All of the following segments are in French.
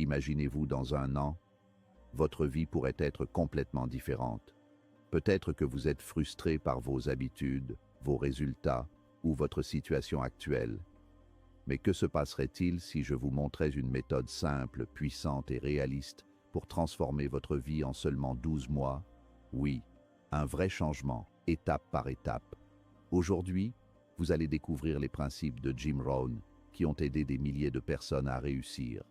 Imaginez-vous dans un an, votre vie pourrait être complètement différente. Peut-être que vous êtes frustré par vos habitudes, vos résultats ou votre situation actuelle. Mais que se passerait-il si je vous montrais une méthode simple, puissante et réaliste pour transformer votre vie en seulement 12 mois? Oui, un vrai changement, étape par étape. Aujourd'hui, vous allez découvrir les principes de Jim Rohn qui ont aidé des milliers de personnes à réussir.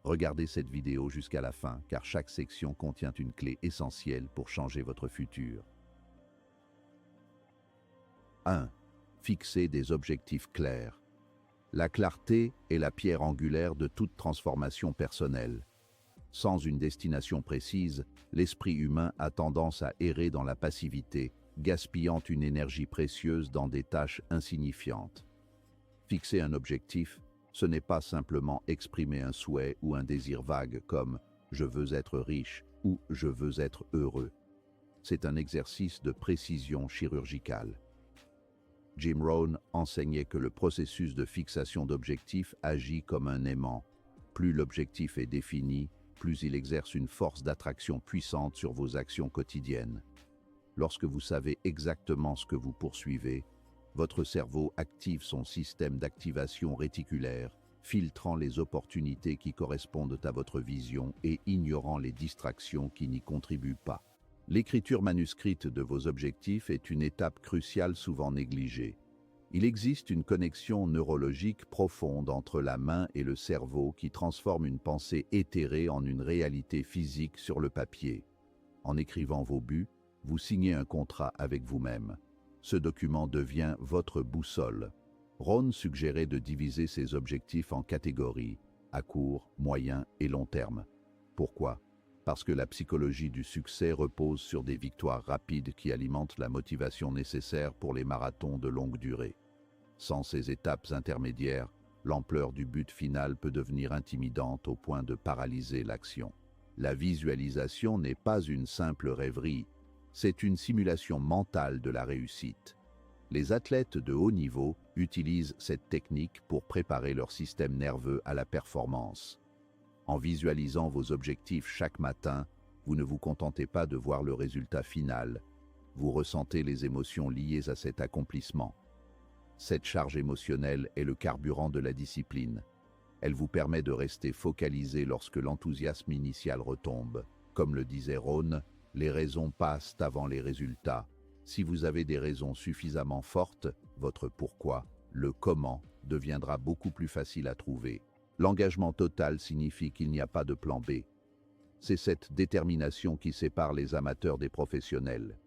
Regardez cette vidéo jusqu'à la fin, car chaque section contient une clé essentielle pour changer votre futur. 1. Fixez des objectifs clairs. La clarté est la pierre angulaire de toute transformation personnelle. Sans une destination précise, l'esprit humain a tendance à errer dans la passivité, gaspillant une énergie précieuse dans des tâches insignifiantes. Fixer un objectif, ce n'est pas simplement exprimer un souhait ou un désir vague comme « je veux être riche » ou « je veux être heureux ». C'est un exercice de précision chirurgicale. Jim Rohn enseignait que le processus de fixation d'objectifs agit comme un aimant. Plus l'objectif est défini, plus il exerce une force d'attraction puissante sur vos actions quotidiennes. Lorsque vous savez exactement ce que vous poursuivez, votre cerveau active son système d'activation réticulaire, filtrant les opportunités qui correspondent à votre vision et ignorant les distractions qui n'y contribuent pas. L'écriture manuscrite de vos objectifs est une étape cruciale souvent négligée. Il existe une connexion neurologique profonde entre la main et le cerveau qui transforme une pensée éthérée en une réalité physique sur le papier. En écrivant vos buts, vous signez un contrat avec vous-même. Ce document devient votre boussole. Rohn suggérait de diviser ses objectifs en catégories, à court, moyen et long terme. Pourquoi? Parce que la psychologie du succès repose sur des victoires rapides qui alimentent la motivation nécessaire pour les marathons de longue durée. Sans ces étapes intermédiaires, l'ampleur du but final peut devenir intimidante au point de paralyser l'action. La visualisation n'est pas une simple rêverie, c'est une simulation mentale de la réussite. Les athlètes de haut niveau utilisent cette technique pour préparer leur système nerveux à la performance. En visualisant vos objectifs chaque matin, vous ne vous contentez pas de voir le résultat final, vous ressentez les émotions liées à cet accomplissement. Cette charge émotionnelle est le carburant de la discipline. Elle vous permet de rester focalisé lorsque l'enthousiasme initial retombe. Comme le disait Rohn, les raisons passent avant les résultats. Si vous avez des raisons suffisamment fortes, votre pourquoi, le comment, deviendra beaucoup plus facile à trouver. L'engagement total signifie qu'il n'y a pas de plan B. C'est cette détermination qui sépare les amateurs des professionnels.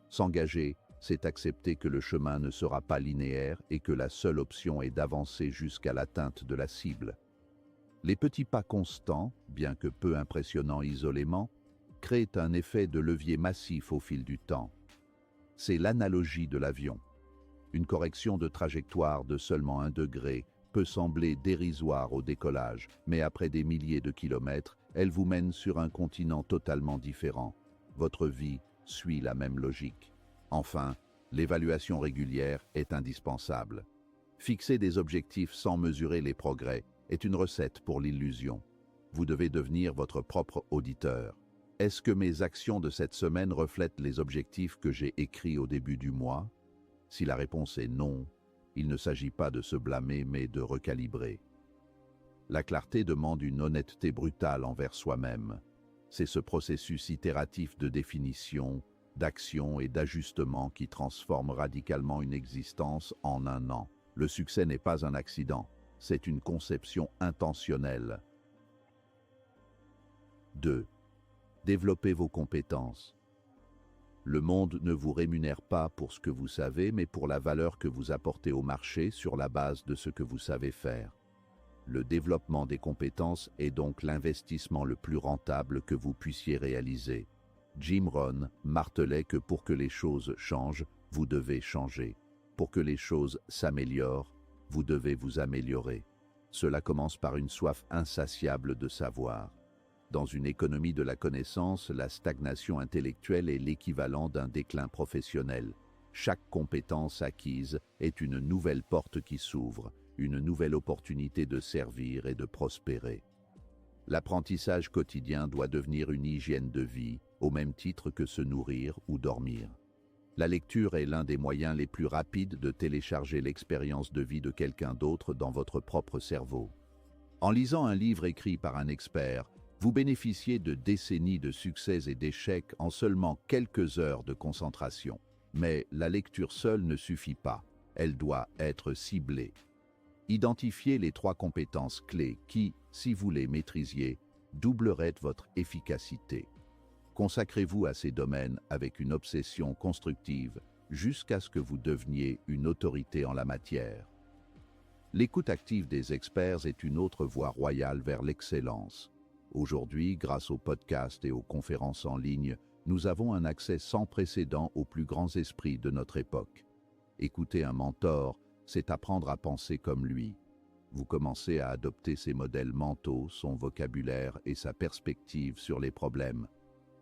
S'engager, c'est accepter que le chemin ne sera pas linéaire et que la seule option est d'avancer jusqu'à l'atteinte de la cible. Les petits pas constants, bien que peu impressionnants isolément, créent un effet de levier massif au fil du temps. C'est l'analogie de l'avion. Une correction de trajectoire de seulement 1 degré peut sembler dérisoire au décollage, mais après des milliers de kilomètres, elle vous mène sur un continent totalement différent. Votre vie suit la même logique. Enfin, l'évaluation régulière est indispensable. Fixer des objectifs sans mesurer les progrès est une recette pour l'illusion. Vous devez devenir votre propre auditeur. Est-ce que mes actions de cette semaine reflètent les objectifs que j'ai écrits au début du mois? Si la réponse est non, il ne s'agit pas de se blâmer mais de recalibrer. La clarté demande une honnêteté brutale envers soi-même. C'est ce processus itératif de définition, d'action et d'ajustement qui transforme radicalement une existence en un an. Le succès n'est pas un accident, c'est une conception intentionnelle. 2. Développez vos compétences. Le monde ne vous rémunère pas pour ce que vous savez, mais pour la valeur que vous apportez au marché sur la base de ce que vous savez faire. Le développement des compétences est donc l'investissement le plus rentable que vous puissiez réaliser. Jim Rohn martelait que pour que les choses changent, vous devez changer. Pour que les choses s'améliorent, vous devez vous améliorer. Cela commence par une soif insatiable de savoir. Dans une économie de la connaissance, la stagnation intellectuelle est l'équivalent d'un déclin professionnel. Chaque compétence acquise est une nouvelle porte qui s'ouvre, une nouvelle opportunité de servir et de prospérer. L'apprentissage quotidien doit devenir une hygiène de vie, au même titre que se nourrir ou dormir. La lecture est l'un des moyens les plus rapides de télécharger l'expérience de vie de quelqu'un d'autre dans votre propre cerveau. En lisant un livre écrit par un expert, vous bénéficiez de décennies de succès et d'échecs en seulement quelques heures de concentration. Mais la lecture seule ne suffit pas, elle doit être ciblée. Identifiez les 3 compétences clés qui, si vous les maîtrisiez, doubleraient votre efficacité. Consacrez-vous à ces domaines avec une obsession constructive jusqu'à ce que vous deveniez une autorité en la matière. L'écoute active des experts est une autre voie royale vers l'excellence. Aujourd'hui, grâce aux podcasts et aux conférences en ligne, nous avons un accès sans précédent aux plus grands esprits de notre époque. Écouter un mentor, c'est apprendre à penser comme lui. Vous commencez à adopter ses modèles mentaux, son vocabulaire et sa perspective sur les problèmes.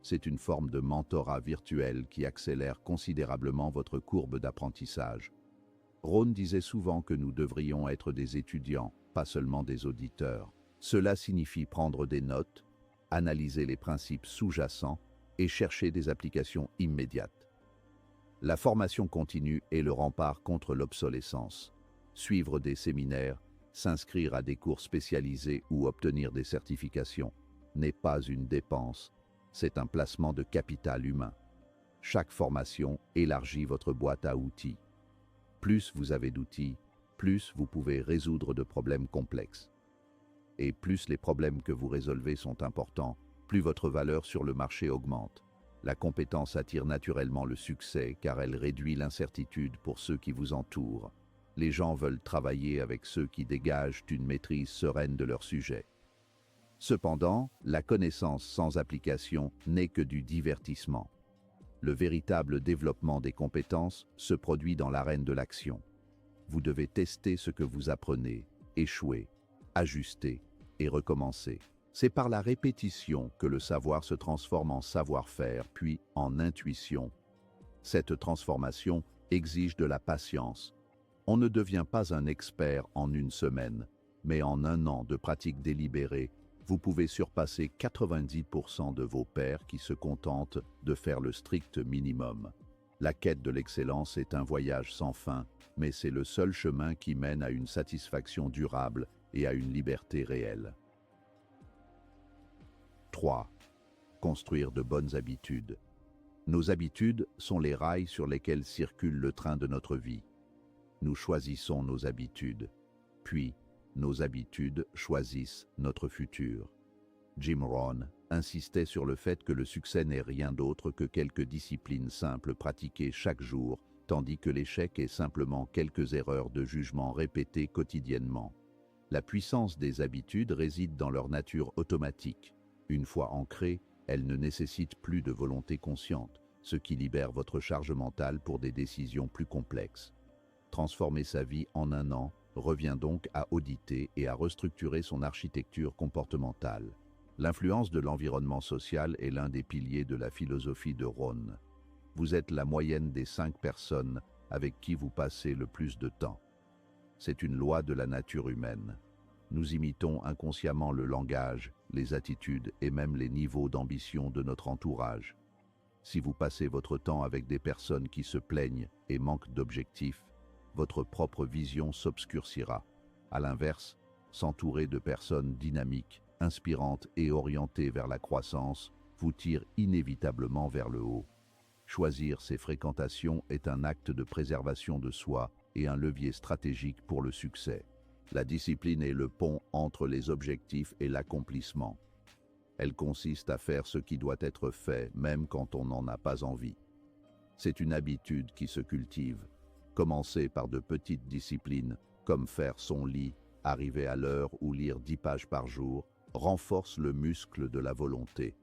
C'est une forme de mentorat virtuel qui accélère considérablement votre courbe d'apprentissage. Rohn disait souvent que nous devrions être des étudiants, pas seulement des auditeurs. Cela signifie prendre des notes, analyser les principes sous-jacents et chercher des applications immédiates. La formation continue est le rempart contre l'obsolescence. Suivre des séminaires, s'inscrire à des cours spécialisés ou obtenir des certifications n'est pas une dépense, c'est un placement de capital humain. Chaque formation élargit votre boîte à outils. Plus vous avez d'outils, plus vous pouvez résoudre de problèmes complexes. Et plus les problèmes que vous résolvez sont importants, plus votre valeur sur le marché augmente. La compétence attire naturellement le succès car elle réduit l'incertitude pour ceux qui vous entourent. Les gens veulent travailler avec ceux qui dégagent une maîtrise sereine de leur sujet. Cependant, la connaissance sans application n'est que du divertissement. Le véritable développement des compétences se produit dans l'arène de l'action. Vous devez tester ce que vous apprenez, échouer, ajuster et recommencer. C'est par la répétition que le savoir se transforme en savoir-faire, puis en intuition. Cette transformation exige de la patience. On ne devient pas un expert en une semaine, mais en 1 an de pratique délibérée, vous pouvez surpasser 90% de vos pairs qui se contentent de faire le strict minimum. La quête de l'excellence est un voyage sans fin, mais c'est le seul chemin qui mène à une satisfaction durable et à une liberté réelle. 3. Construire de bonnes habitudes. Nos habitudes sont les rails sur lesquels circule le train de notre vie. Nous choisissons nos habitudes, puis nos habitudes choisissent notre futur. Jim Rohn insistait sur le fait que le succès n'est rien d'autre que quelques disciplines simples pratiquées chaque jour, tandis que l'échec est simplement quelques erreurs de jugement répétées quotidiennement. La puissance des habitudes réside dans leur nature automatique. Une fois ancrées, elles ne nécessitent plus de volonté consciente, ce qui libère votre charge mentale pour des décisions plus complexes. Transformer sa vie en 1 an revient donc à auditer et à restructurer son architecture comportementale. L'influence de l'environnement social est l'un des piliers de la philosophie de Rohn. Vous êtes la moyenne des 5 personnes avec qui vous passez le plus de temps. C'est une loi de la nature humaine. Nous imitons inconsciemment le langage, les attitudes et même les niveaux d'ambition de notre entourage. Si vous passez votre temps avec des personnes qui se plaignent et manquent d'objectifs, votre propre vision s'obscurcira. À l'inverse, s'entourer de personnes dynamiques, inspirantes et orientées vers la croissance vous tire inévitablement vers le haut. Choisir ces fréquentations est un acte de préservation de soi et un levier stratégique pour le succès. La discipline est le pont entre les objectifs et l'accomplissement. Elle consiste à faire ce qui doit être fait, même quand on n'en a pas envie. C'est une habitude qui se cultive. Commencer par de petites disciplines, comme faire son lit, arriver à l'heure ou lire 10 pages par jour, renforce le muscle de la volonté.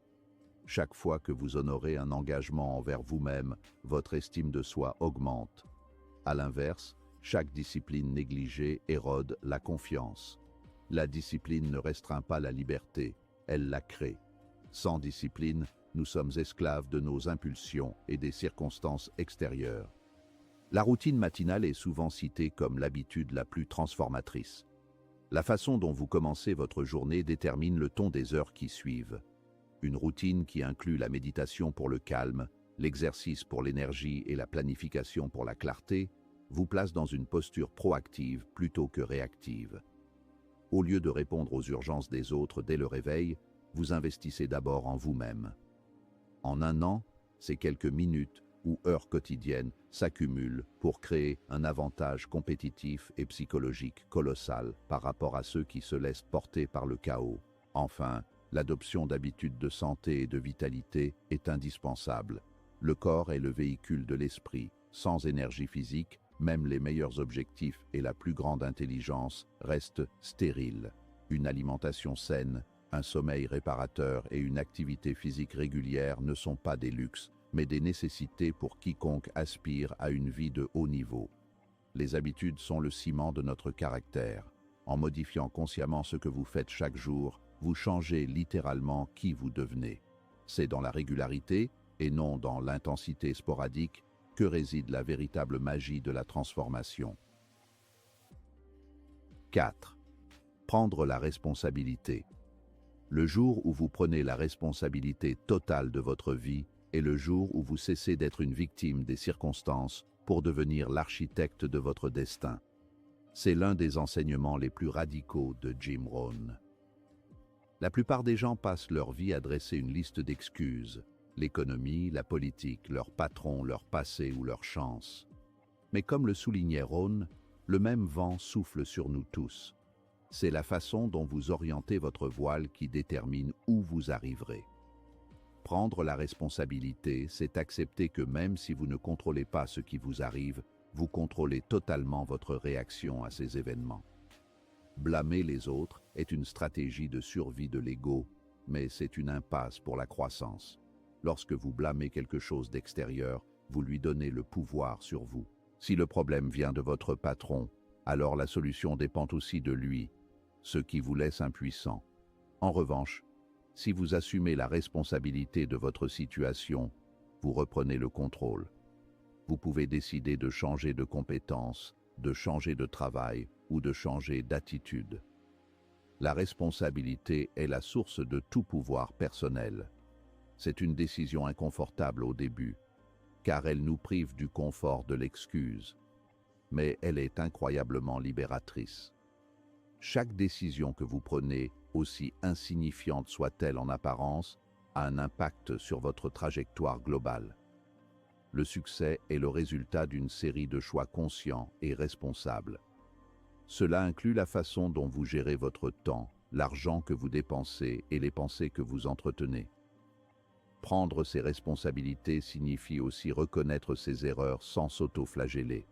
Chaque fois que vous honorez un engagement envers vous-même, votre estime de soi augmente. À l'inverse, chaque discipline négligée érode la confiance. La discipline ne restreint pas la liberté, elle la crée. Sans discipline, nous sommes esclaves de nos impulsions et des circonstances extérieures. La routine matinale est souvent citée comme l'habitude la plus transformatrice. La façon dont vous commencez votre journée détermine le ton des heures qui suivent. Une routine qui inclut la méditation pour le calme, l'exercice pour l'énergie et la planification pour la clarté vous place dans une posture proactive plutôt que réactive. Au lieu de répondre aux urgences des autres dès le réveil, vous investissez d'abord en vous-même. En un an, ces quelques minutes ou heures quotidiennes s'accumulent pour créer un avantage compétitif et psychologique colossal par rapport à ceux qui se laissent porter par le chaos. Enfin, l'adoption d'habitudes de santé et de vitalité est indispensable. Le corps est le véhicule de l'esprit. Sans énergie physique, même les meilleurs objectifs et la plus grande intelligence restent stériles. Une alimentation saine, un sommeil réparateur et une activité physique régulière ne sont pas des luxes, mais des nécessités pour quiconque aspire à une vie de haut niveau. Les habitudes sont le ciment de notre caractère. En modifiant consciemment ce que vous faites chaque jour, vous changez littéralement qui vous devenez. C'est dans la régularité, et non dans l'intensité sporadique, que réside la véritable magie de la transformation. 4. Prendre la responsabilité. Le jour où vous prenez la responsabilité totale de votre vie est le jour où vous cessez d'être une victime des circonstances pour devenir l'architecte de votre destin. C'est l'un des enseignements les plus radicaux de Jim Rohn. La plupart des gens passent leur vie à dresser une liste d'excuses. L'économie, la politique, leur patron, leur passé ou leur chance. Mais comme le soulignait Rohn, le même vent souffle sur nous tous. C'est la façon dont vous orientez votre voile qui détermine où vous arriverez. Prendre la responsabilité, c'est accepter que même si vous ne contrôlez pas ce qui vous arrive, vous contrôlez totalement votre réaction à ces événements. Blâmer les autres est une stratégie de survie de l'ego, mais c'est une impasse pour la croissance. Lorsque vous blâmez quelque chose d'extérieur, vous lui donnez le pouvoir sur vous. Si le problème vient de votre patron, alors la solution dépend aussi de lui, ce qui vous laisse impuissant. En revanche, si vous assumez la responsabilité de votre situation, vous reprenez le contrôle. Vous pouvez décider de changer de compétence, de changer de travail ou de changer d'attitude. La responsabilité est la source de tout pouvoir personnel. C'est une décision inconfortable au début, car elle nous prive du confort de l'excuse, mais elle est incroyablement libératrice. Chaque décision que vous prenez, aussi insignifiante soit-elle en apparence, a un impact sur votre trajectoire globale. Le succès est le résultat d'une série de choix conscients et responsables. Cela inclut la façon dont vous gérez votre temps, l'argent que vous dépensez et les pensées que vous entretenez. Prendre ses responsabilités signifie aussi reconnaître ses erreurs sans s'auto-flageller.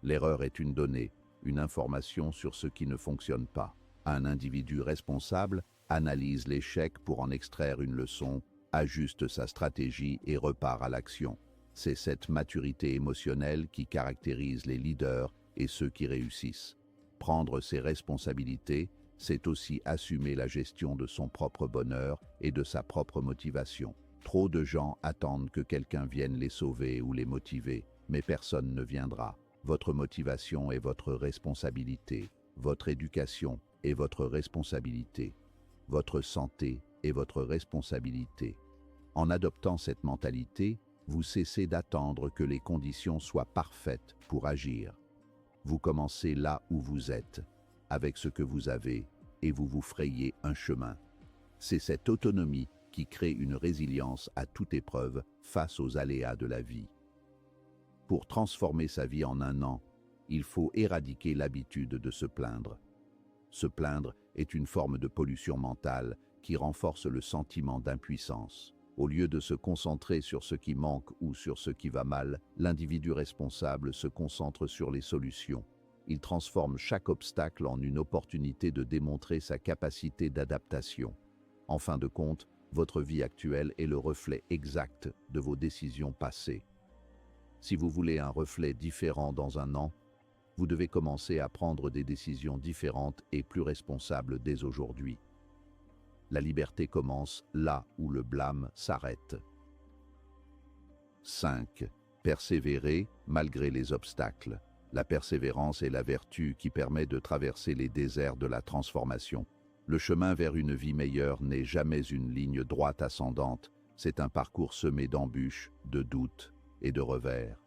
L'erreur est une donnée, une information sur ce qui ne fonctionne pas. Un individu responsable analyse l'échec pour en extraire une leçon, ajuste sa stratégie et repart à l'action. C'est cette maturité émotionnelle qui caractérise les leaders et ceux qui réussissent. Prendre ses responsabilités, c'est aussi assumer la gestion de son propre bonheur et de sa propre motivation. Trop de gens attendent que quelqu'un vienne les sauver ou les motiver, mais personne ne viendra. Votre motivation est votre responsabilité, votre éducation est votre responsabilité, votre santé est votre responsabilité. En adoptant cette mentalité, vous cessez d'attendre que les conditions soient parfaites pour agir. Vous commencez là où vous êtes, avec ce que vous avez, et vous vous frayez un chemin. C'est cette autonomie qui crée une résilience à toute épreuve face aux aléas de la vie. Pour transformer sa vie en un an, il faut éradiquer l'habitude de se plaindre. Se plaindre est une forme de pollution mentale qui renforce le sentiment d'impuissance. Au lieu de se concentrer sur ce qui manque ou sur ce qui va mal, l'individu responsable se concentre sur les solutions. Il transforme chaque obstacle en une opportunité de démontrer sa capacité d'adaptation. En fin de compte, votre vie actuelle est le reflet exact de vos décisions passées. Si vous voulez un reflet différent dans un an, vous devez commencer à prendre des décisions différentes et plus responsables dès aujourd'hui. La liberté commence là où le blâme s'arrête. 5. Persévérer malgré les obstacles. La persévérance est la vertu qui permet de traverser les déserts de la transformation. Le chemin vers une vie meilleure n'est jamais une ligne droite ascendante, c'est un parcours semé d'embûches, de doutes et de revers.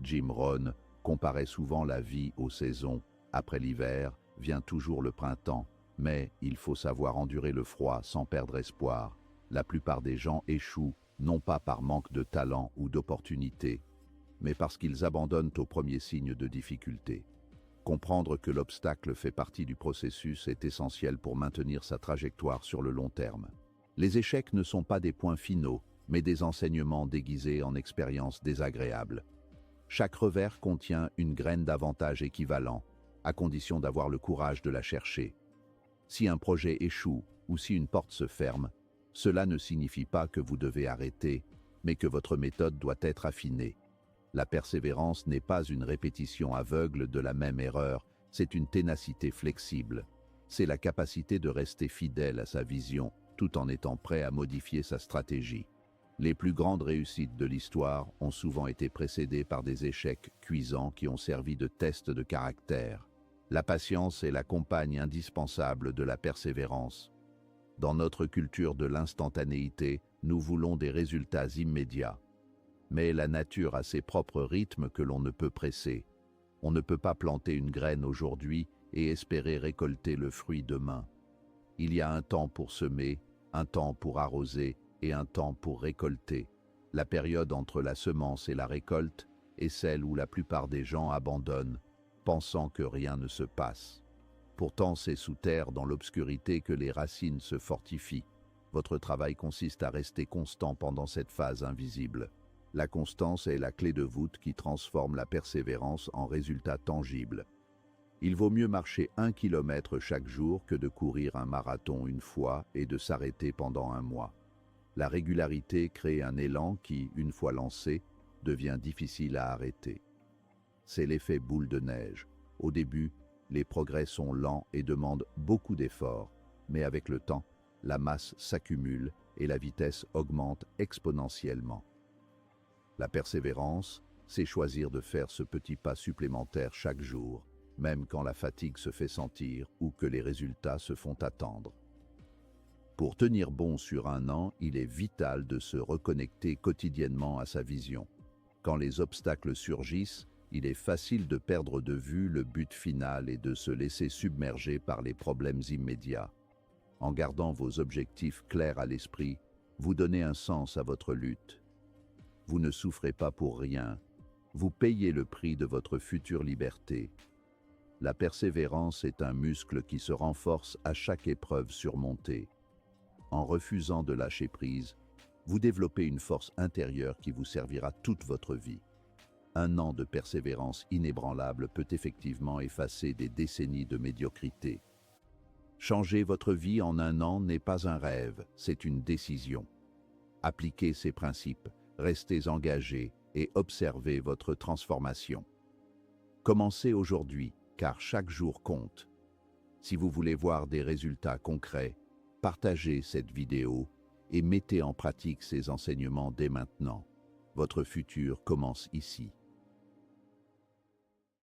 Jim Rohn comparait souvent la vie aux saisons. Après l'hiver, vient toujours le printemps, mais il faut savoir endurer le froid sans perdre espoir. La plupart des gens échouent, non pas par manque de talent ou d'opportunité, mais parce qu'ils abandonnent au premier signe de difficulté. Comprendre que l'obstacle fait partie du processus est essentiel pour maintenir sa trajectoire sur le long terme. Les échecs ne sont pas des points finaux, mais des enseignements déguisés en expériences désagréables. Chaque revers contient une graine d'avantage équivalent, à condition d'avoir le courage de la chercher. Si un projet échoue ou si une porte se ferme, cela ne signifie pas que vous devez arrêter, mais que votre méthode doit être affinée. La persévérance n'est pas une répétition aveugle de la même erreur, c'est une ténacité flexible. C'est la capacité de rester fidèle à sa vision, tout en étant prêt à modifier sa stratégie. Les plus grandes réussites de l'histoire ont souvent été précédées par des échecs cuisants qui ont servi de test de caractère. La patience est la compagne indispensable de la persévérance. Dans notre culture de l'instantanéité, nous voulons des résultats immédiats. Mais la nature a ses propres rythmes que l'on ne peut presser. On ne peut pas planter une graine aujourd'hui et espérer récolter le fruit demain. Il y a un temps pour semer, un temps pour arroser et un temps pour récolter. La période entre la semence et la récolte est celle où la plupart des gens abandonnent, pensant que rien ne se passe. Pourtant, c'est sous terre, dans l'obscurité, que les racines se fortifient. Votre travail consiste à rester constant pendant cette phase invisible. La constance est la clé de voûte qui transforme la persévérance en résultat tangible. Il vaut mieux marcher 1 kilomètre chaque jour que de courir un marathon une fois et de s'arrêter pendant un mois. La régularité crée un élan qui, une fois lancé, devient difficile à arrêter. C'est l'effet boule de neige. Au début, les progrès sont lents et demandent beaucoup d'efforts, mais avec le temps, la masse s'accumule et la vitesse augmente exponentiellement. La persévérance, c'est choisir de faire ce petit pas supplémentaire chaque jour, même quand la fatigue se fait sentir ou que les résultats se font attendre. Pour tenir bon sur un an, il est vital de se reconnecter quotidiennement à sa vision. Quand les obstacles surgissent, il est facile de perdre de vue le but final et de se laisser submerger par les problèmes immédiats. En gardant vos objectifs clairs à l'esprit, vous donnez un sens à votre lutte. Vous ne souffrez pas pour rien, vous payez le prix de votre future liberté. La persévérance est un muscle qui se renforce à chaque épreuve surmontée. En refusant de lâcher prise, vous développez une force intérieure qui vous servira toute votre vie. Un an de persévérance inébranlable peut effectivement effacer des décennies de médiocrité. Changer votre vie en un an n'est pas un rêve, c'est une décision. Appliquez ces principes, restez engagés et observez votre transformation. Commencez aujourd'hui, car chaque jour compte. Si vous voulez voir des résultats concrets, partagez cette vidéo et mettez en pratique ces enseignements dès maintenant. Votre futur commence ici.